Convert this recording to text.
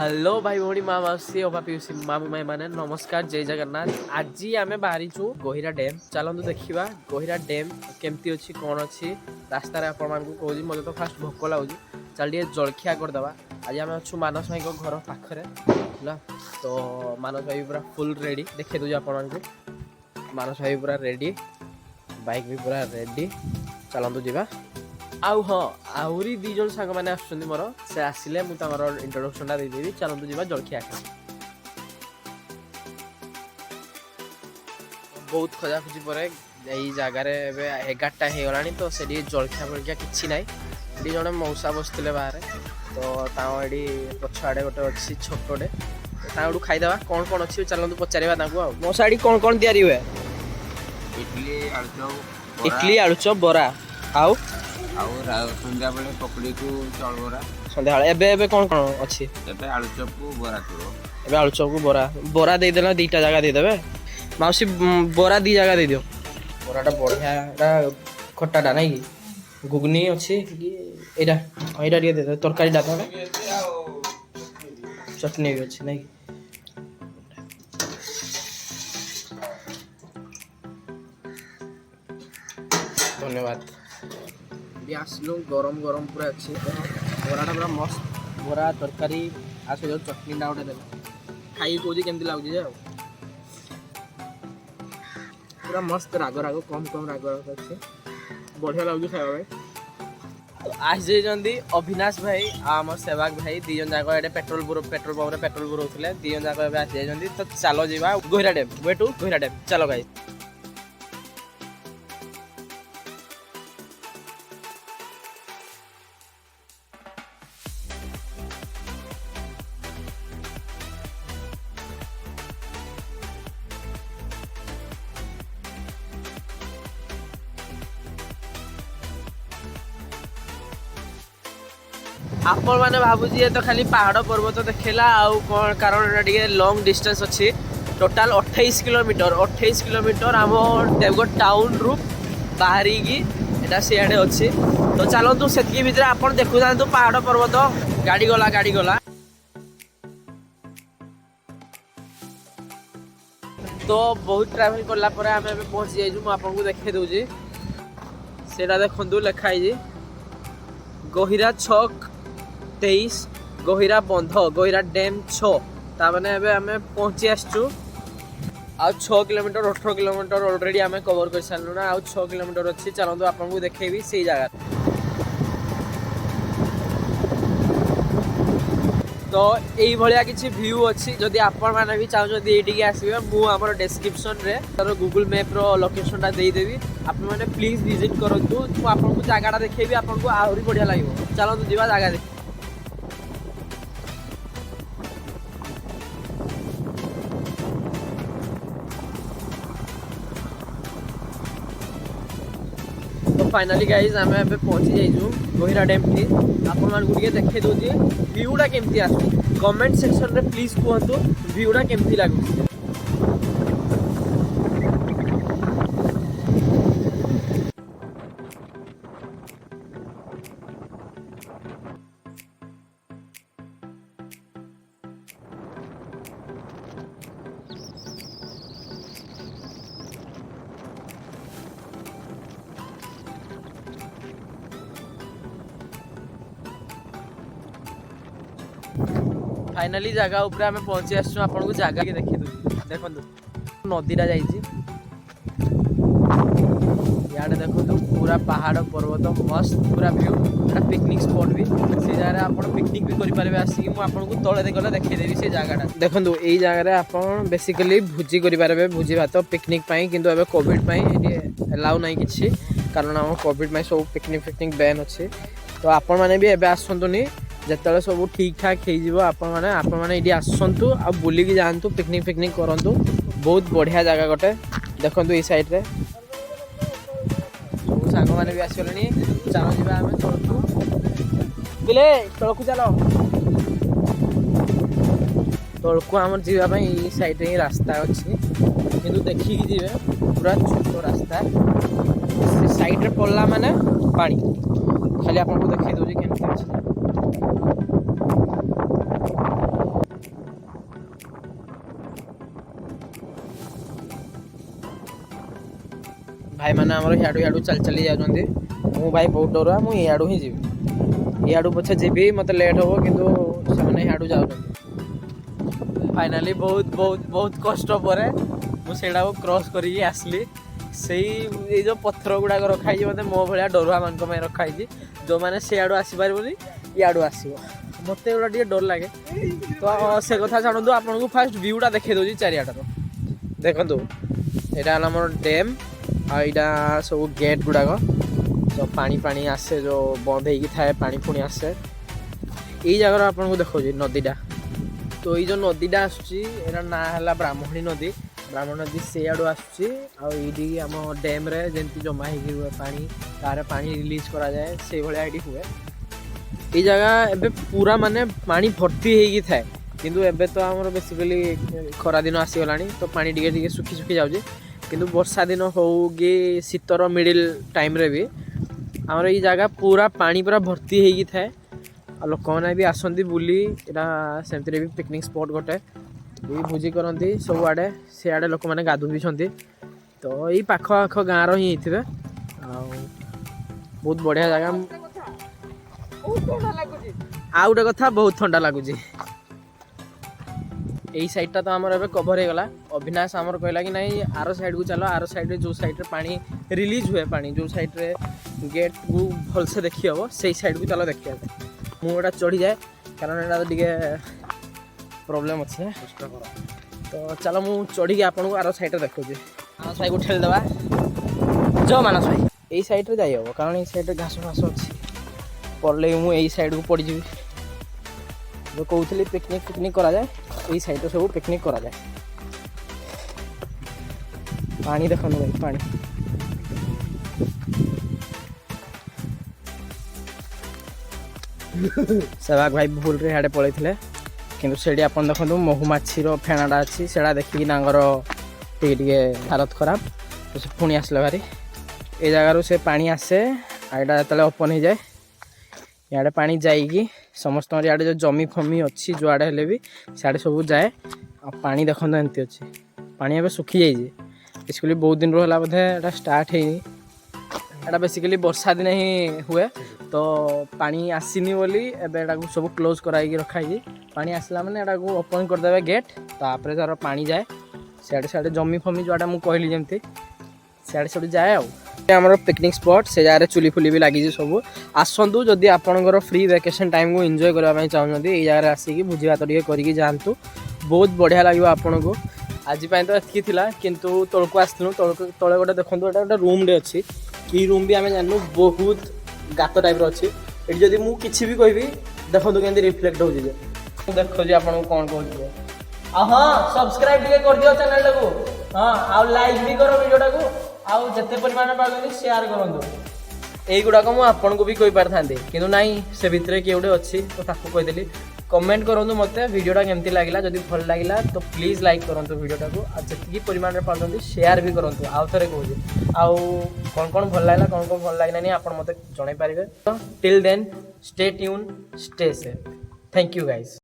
Hello भाई भौणी माँ मासी अबा पिउसी मामू माई माने नमस्कार जय जगन्नाथ। आज आमे बाहरीचु गोहिरा डैम। चलतु देखिबा गोहिरा डैम केमती अछि कोन अछि। रास्ता रे आपण मानकु कहूजी मते तो फास्ट भोक लागुजी। चल ଟିକେ जलखिया कर दबा। आज आमे अछु मानस भाई को घर पाखरे ना तो मानस भाई पूरा फुल रेडी देखे दोजी आपण मानकु। मानस भाई पूरा रेडी, बाइक भी पूरा रेडी। चलतु जीवा। आउ हाँ आहरी दी जन सांग मैंने आसुचंदी मोर से आसिले मु तांकर इंट्रोडक्शन टा देदेवी। चलतु जीवा जलखिया खा। बहुत खोजाखोजी पर यही जगार 11टा हो गला तो से जलखिया फलखिया किसी ना ये जड़े मौसा बसते बाहर तो ये पछआड़े गोटे अच्छी छोटे तो खाईदे कौन कौन अच्छी चलते पचार मौसा कौन कौन तैयारी हुए इडली आलुचप बरा आउ संध्या बेले पकड़ी को चाउल बरा सन्ध्या एबे कौन कौन अच्छी आलुचप को बरा एबे आलुचप को बरा बरा दे देना दीटा जगह दे देबे माउसी बरा दी जगह दे दियो। बराटा बढ़िया खट्टाटा नहीं कि घुगनी अच्छी एटा एटा दे दे तरकारी डाटा चटनी भी अच्छी नहीं धन्यवाद। आसलु गरम गरम पूरा अच्छी बराटा पूरा मस्त बरा तरकारी आस जो चटनी टा गोटे देला खाई कौजी केमती लगुच पूरा मस्त राग राग कम कम राग राग अच्छे बढ़िया लगुच खाଇବା आज जाइए अविनाश भाई आम सेवाग भाई दी जन जाक ये पेट्रोल पंप पेट्रोल बुरोले दी जन जाक आसी जाइए तो चलो जा गोहिरा डैम वे टू गोहिरा डैम चलो गाई। आपण मैंने भावुची ये तो खाली पहाड़ पर्वत देखेला आउ कौन कारण टे लॉन्ग डिस्टेंस अच्छी टोटाल 28 किलोमीटर आम देवगढ़ टाउन रु बाहरी एटा सियाड़े अच्छी तो चलतु से भितर आप देखु था पहाड़ पर्वत गाड़ी गला तो बहुत ट्रैवल करला पर आम पहुँची जाइए मुझे देखे दूसरी से देखु लिखाई गोहिरा छक 23 गोहिरा बंध गोहिरा डैम 6 ताने आम पहुँची आसचु आ 6 किलोमीटर 18 किलोमीटर ऑलरेडी आम कवर कर सारू ना आ 6 किलोमीटर अच्छी चलते आपको देखेबी से जगह तो यही भाया किसी व्यू अच्छी जदि आपण मैंने भी चाहते ये आसवे मुझे डिस्क्रिप्शन रे तार गूगल मैप रो लोकेशन टा देदेवी आप मैंने प्लीज विजिट करूँ मुझे आपको जगह देखेबी आपको आहरी बढ़िया लगे चलते जीवा जगह देख। तो फाइनाली गाइज आम ए पहुँची जाइए गोहिरा डैम थी आपण देखे दूसरी व्यूटा केमती आस कमेंट सेक्शन रे प्लीज कहतु व्यूटा केमती लगुच। फाइनाली जगह उपरे आम पहुँची आसु आपको जगह के देखी देखो नदीटा जाइए देखो पूरा पहाड़ पर्वत मस्त पूरा व्यू पिकनिक स्पॉट भी से जगह आप पिकनिक भी करेंगे आसिक मुझे तले गले देखीदेवी से जगह देखो यही जगह आप बेसिकली भोजी करेंगे भोजी भात पिकनिक कि कोविड एलाउ ना कि कारण आम कोविड सब पिकनिक फिकनिक बैन अच्छे तो आपण मैंने भी एवं आसतुनि जिते सब ठीक ठाक हो आसतु आ बुलिकी जातु पिकनिक फिकनिक करूँ बहुत बढ़िया जगह गोटे देखो ये साइड रे सब सांग मैंने भी आसगले चलो जी आम तलू बिले तलू चल तलू आम जावाई साइड ही रास्ता अच्छी कि देखिकी जी पूरा छोट रास्ता से साइड रे पड़ला माने पानी खाली आपको देखी दूसरी केमती अच्छी भाई मैंने आमर हियाड़ू चल चली जाऊँगी मु भाई बहुत डरुआ मुझे हियाड़ू ही जीवी हियाड़ू पछे जीवी मत लेट हम कितु से हियाड़ू जाऊँ फाइनाली बहुत बहुत बहुत कष्ट पर मुझे क्रॉस करके आसली से जो पत्थर गुड़ाक रखाई मतलब मो भाया डरुआ मान रखाई जो मैंने सियाड़ू आसपार इयाड़ू आसो मत गोटा टे डर लगे तो से कथा छाड़ू आपको फास्ट व्यूटा देखा दूसरी चारिआटर देखु यहाँ मोर डैम आईटा सब गेट गुड़ाक तो पानी पानी आसे जो बंद हो थाए पानी पुणी आसे यही जगह आपको देखा नदीटा तो ये जो नदीटा आसर ना है ब्राह्मणी नदी ब्राह्मण नदी से आड़ू आसम डैम रे जमी जमा हुए पानी तार पानी रिलीज करा जाए से भाया ये हुए ये जगह एबे पूरा माने पानी भर्ती होगी थाए किंतु एबे तो आमर बेसिकली खरा दिन आसीगला तो पानी टिके सुखी सुखी जाऊँगी किंतु वर्षा दिन हो कि शीतर मिडिल टाइम रे भी आमर ये जगह पूरा पानी पूरा भर्ती होगी थाए आ लोक मैंने भी आसती बुली यहाँ सेमती भी पिकनिक स्पॉट गोटे भी भोजी करती सब आड़े से आड़े लोक मैंने गाधु भी तो यही पाख आख गाँव ही थे बहुत बढ़िया जगह आ गोटे कथा बहुत ठंडा लगुच यही साइडटा तो आमर एबे कभर हो गला अविनाश आमर कहला कि नहीं आर साइड को चलो आर साइड जो साइड रे पानी रिलीज हुए पानी जो साइड रे गेट को भलसे देखी हम से साइड को चलो देखिए मुझा चढ़ी जाए कारण यहाँ टे प्रोब्लेम अच्छे तो चलो मुझे चढ़ी आपको आर साइड देखा मानस भाई को ठेलदेवा जो मानस भाई यही साइड रे जाई हम कारण ये साइड घास घास अच्छी पड़े मुझे साइड को पड़ जी जो कहते पिकनिक फिकनिक करा जाए यही साइड सब पिकनिक करा जाए पानी देखो भाई पानी सेवाग भाई भूल रे हाड़े पड़े किंतु से आप देखो महुमाछी फेणाटा अच्छी से देखिकी टे हालत खराब तो से पुणी आसले भारी ये जगार से पानी आसे आईटा जो ओपन हो जाए इे पानी जाइकी समस्त इे जो जमी फमी अच्छी जो आड़े हेले भी सियाड़े सब जाए पानी देखो एमती अच्छी पानी एवं सुखी जाइए बेसिकली बहुत दिन रहा बोधे यहाँ स्टार्ट है यहाँ बेसिकली वर्षा दिन ही हुए तो पानी आसनी बोली एवं सब क्लोज कराई रखाई पानी आसला मैंने यहाँ ओपन करदे गेट तापर तार पानी जाए सियाड़े सियाड़े जमी फमी जोटा मुझे कहली जमी सियाड़े सब जाए आमर पिकनिक स्पॉट से जगह चुली फुली भी लगी सब आसतु जदि आपंकर फ्री वैकेशन टाइम को एंजॉय करने चाहते ये जगह आसिक भोजी भात करके जातु बहुत बढ़िया लगे आपन को आज तो एति किंतु तौक आसलु तले गोटे देखो गोटे रूम टे अच्छी कि रूम भी आम जानू बहुत गात टाइप अच्छी ये जदि मुझे भी कहि देखो केमती रिफ्लेक्ट हो देखो जी आपको कौन कहते हाँ सब्सक्राइब कर दियो चैनल को हाँ आ लाइक भी करो वीडियोटा को आउ जिते परिमाण पार्टी शेयर करूँ यहीगुड़ाक मुझे भी कही पारि था कि नाई से भितर किए गोटे अच्छी तो कहीदेली कमेंट करूँ मत वीडियोटा केमती लगे जब भल लगे तो प्लीज लाइक करूँ वीडियोटा को जी परिमाण पार्टी शेयर भी करूँ आउ थे कहूँ आउ कौन कौन भल लगे कौन कौन भल लगे आप मत जन पारे तो till then stay tune stay safe thank you guys.